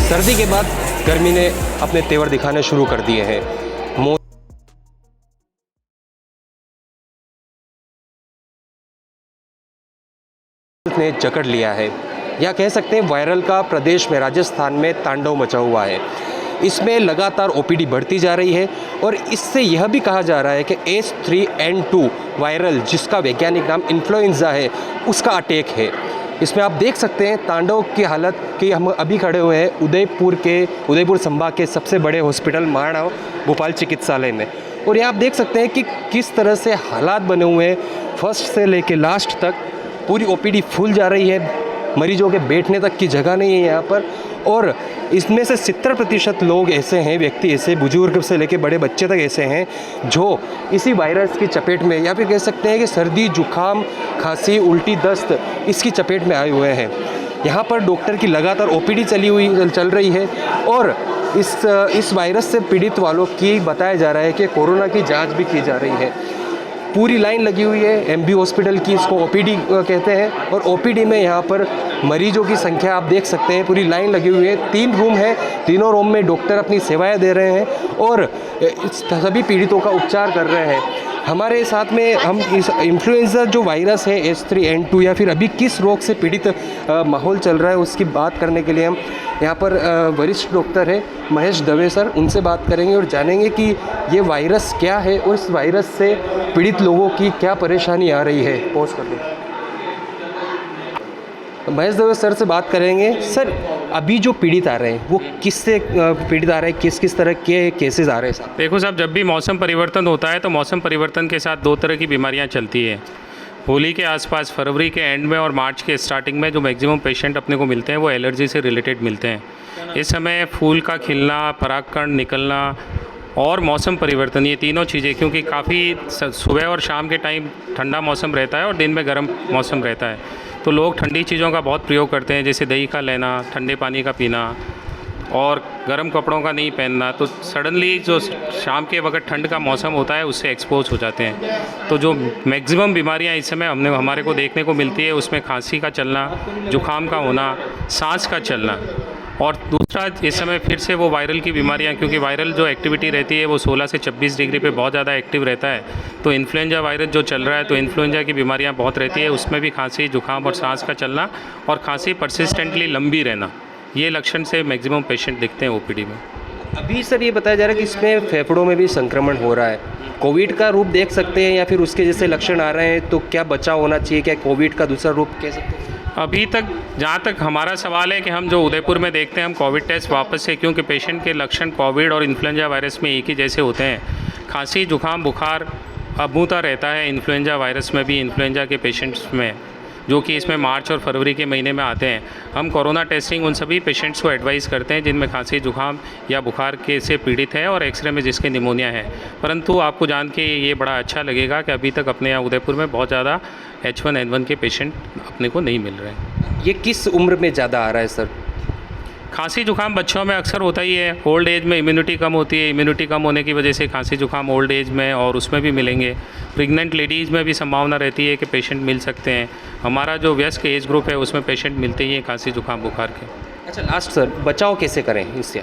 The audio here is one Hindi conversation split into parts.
सर्दी के बाद गर्मी ने अपने तेवर दिखाने शुरू कर दिए हैं। ने जकड़ लिया है, या कह सकते हैं वायरल का प्रदेश में राजस्थान में तांडव मचा हुआ है। इसमें लगातार ओपीडी बढ़ती जा रही है और इससे यह भी कहा जा रहा है कि H3N2 वायरल, जिसका वैज्ञानिक नाम इन्फ्लुएंजा है, उसका अटैक है। इसमें आप देख सकते हैं तांडव की हालत कि हम अभी खड़े हुए हैं उदयपुर संभाग के सबसे बड़े हॉस्पिटल मानव भोपाल चिकित्सालय में, और यहाँ आप देख सकते हैं कि किस तरह से हालात बने हुए हैं। फर्स्ट से लेके लास्ट तक पूरी ओपीडी फुल जा रही है, मरीजों के बैठने तक की जगह नहीं है यहाँ पर। और इसमें से 70% लोग ऐसे हैं, व्यक्ति ऐसे, बुजुर्ग से लेके बड़े बच्चे तक ऐसे हैं जो इसी वायरस की चपेट में, या फिर कह सकते हैं कि सर्दी, जुकाम, खांसी, उल्टी, दस्त इसकी चपेट में आए हुए हैं। यहाँ पर डॉक्टर की लगातार ओपीडी चल रही है और इस वायरस से पीड़ित वालों की बताया जा रहा है कि कोरोना की जाँच भी की जा रही है। पूरी लाइन लगी हुई है एमबी हॉस्पिटल की, इसको ओपीडी कहते हैं, और ओपीडी में यहाँ पर मरीजों की संख्या आप देख सकते हैं, पूरी लाइन लगी हुई है। 3 रूम है, तीनों रूम में डॉक्टर अपनी सेवाएं दे रहे हैं और सभी पीड़ितों का उपचार कर रहे हैं। हमारे साथ में हम इस इन्फ्लुएंजा जो वायरस है H3N2 या फिर अभी किस रोग से पीड़ित माहौल चल रहा है उसकी बात करने के लिए हम यहाँ पर वरिष्ठ डॉक्टर है महेश दवे सर, उनसे बात करेंगे और जानेंगे कि ये वायरस क्या है और इस वायरस से पीड़ित लोगों की क्या परेशानी आ रही है। पॉज कर दें। महेश दवे सर से बात करेंगे। सर, अभी जो पीड़ित आ रहे हैं वो किससे पीड़ित आ रहे हैं, किस तरह के केसेस आ रहे हैं? साहब देखो साहब, जब भी मौसम परिवर्तन होता है तो मौसम परिवर्तन के साथ 2 तरह की बीमारियां चलती है। होली के आसपास फरवरी के एंड में और मार्च के स्टार्टिंग में जो मैक्सिमम पेशेंट अपने को मिलते हैं वो एलर्जी से रिलेटेड मिलते हैं। इस समय फूल का खिलना, परागकण निकलना और मौसम परिवर्तन, ये तीनों चीज़ें, क्योंकि काफ़ी सुबह और शाम के टाइम ठंडा मौसम रहता है और दिन में गर्म मौसम रहता है, तो लोग ठंडी चीज़ों का बहुत प्रयोग करते हैं, जैसे दही का लेना, ठंडे पानी का पीना और गर्म कपड़ों का नहीं पहनना। तो सडनली जो शाम के वक्त ठंड का मौसम होता है उससे एक्सपोज हो जाते हैं। तो जो मैक्सिमम बीमारियां इस समय हमारे को देखने को मिलती है उसमें खांसी का चलना, जुकाम का होना, सांस का चलना, और दूसरा इस समय फिर से वो वायरल की बीमारियां, क्योंकि वायरल जो एक्टिविटी रहती है वो 16 से 26 डिग्री पे बहुत ज़्यादा एक्टिव रहता है। तो इन्फ्लुएंजा वायरस जो चल रहा है, तो इन्फ्लुएंजा की बीमारियां बहुत रहती है, उसमें भी खांसी, जुकाम और सांस का चलना और खांसी परसिस्टेंटली लंबी रहना, ये लक्षण से मैक्सिमम पेशेंट दिखते हैं ओपीडी में। अभी सर ये बताया जा रहा है कि इसमें फेफड़ों में भी संक्रमण हो रहा है, कोविड का रूप देख सकते हैं या फिर उसके जैसे लक्षण आ रहे हैं, तो क्या बचाव होना चाहिए? क्या कोविड का दूसरा रूप कह सकते हैं? अभी तक जहाँ तक हमारा सवाल है कि हम जो उदयपुर में देखते हैं, हम कोविड टेस्ट वापस से, क्योंकि पेशेंट के लक्षण कोविड और इन्फ्लुएंजा वायरस में एक ही जैसे होते हैं। खांसी, जुकाम, बुखार अबूता रहता है इन्फ्लुएंजा वायरस में भी, इन्फ्लुएंजा के पेशेंट्स में, जो कि इसमें मार्च और फरवरी के महीने में आते हैं। हम कोरोना टेस्टिंग उन सभी पेशेंट्स को एडवाइस करते हैं जिनमें खांसी, जुकाम या बुखार के से पीड़ित है और एक्सरे में जिसके निमोनिया है। परंतु आपको जान के ये बड़ा अच्छा लगेगा कि अभी तक अपने यहाँ उदयपुर में बहुत ज़्यादा H1N1 के पेशेंट अपने को नहीं मिल रहे हैं। ये किस उम्र में ज़्यादा आ रहा है सर? खांसी जुकाम बच्चों में अक्सर होता ही है, ओल्ड एज में इम्यूनिटी कम होती है, इम्यूनिटी कम होने की वजह से खांसी जुकाम ओल्ड एज में और उसमें भी मिलेंगे। प्रेग्नेंट लेडीज़ में भी संभावना रहती है कि पेशेंट मिल सकते हैं। हमारा जो वयस्क एज ग्रुप है उसमें पेशेंट मिलते ही हैं खांसी जुकाम बुखार के। अच्छा, लास्ट सर, बचाव कैसे करें इससे?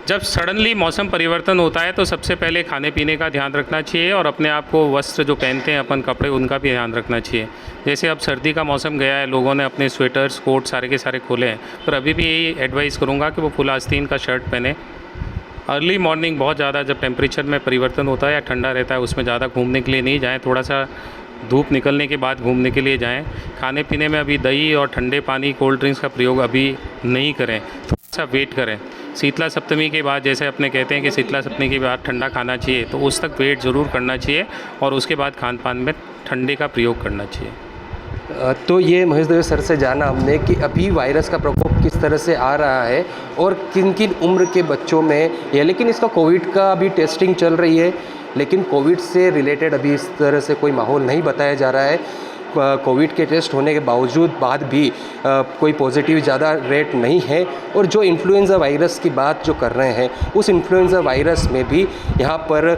जब सडनली मौसम परिवर्तन होता है तो सबसे पहले खाने पीने का ध्यान रखना चाहिए और अपने आप को वस्त्र जो पहनते हैं अपन कपड़े, उनका भी ध्यान रखना चाहिए। जैसे अब सर्दी का मौसम गया है, लोगों ने अपने स्वेटर्स, कोट सारे के सारे खोले हैं, पर अभी भी यही एडवाइस करूँगा कि वो फुल आस्तीन का शर्ट पहने। अर्ली मॉर्निंग बहुत ज़्यादा जब टेम्परेचर में परिवर्तन होता है या ठंडा रहता है उसमें ज़्यादा घूमने के लिए नहीं जाएँ, थोड़ा सा धूप निकलने के बाद घूमने के लिए जाएँ। खाने पीने में अभी दही और ठंडे पानी, कोल्ड ड्रिंक्स का प्रयोग अभी नहीं करें, थोड़ा सा वेट करें। शीतला सप्तमी के बाद, जैसे अपने कहते हैं कि शीतला सप्तमी के बाद ठंडा खाना चाहिए, तो उस तक वेट ज़रूर करना चाहिए और उसके बाद खान पान में ठंडे का प्रयोग करना चाहिए। तो ये महेश दवे सर से जाना हमने कि अभी वायरस का प्रकोप किस तरह से आ रहा है और किन किन उम्र के बच्चों में या, लेकिन इसका कोविड का अभी टेस्टिंग चल रही है, लेकिन कोविड से रिलेटेड अभी इस तरह से कोई माहौल नहीं बताया जा रहा है। कोविड के टेस्ट होने के बावजूद बाद भी कोई पॉजिटिव ज़्यादा रेट नहीं है। और जो इन्फ्लुएंजा वायरस की बात जो कर रहे हैं, उस इन्फ्लुएंजा वायरस में भी यहाँ पर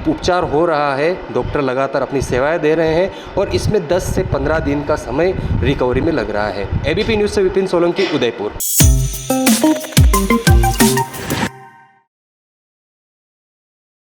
उपचार हो रहा है, डॉक्टर लगातार अपनी सेवाएं दे रहे हैं और इसमें 10 से 15 दिन का समय रिकवरी में लग रहा है। एबीपी न्यूज़ से विपिन सोलंकी, उदयपुर।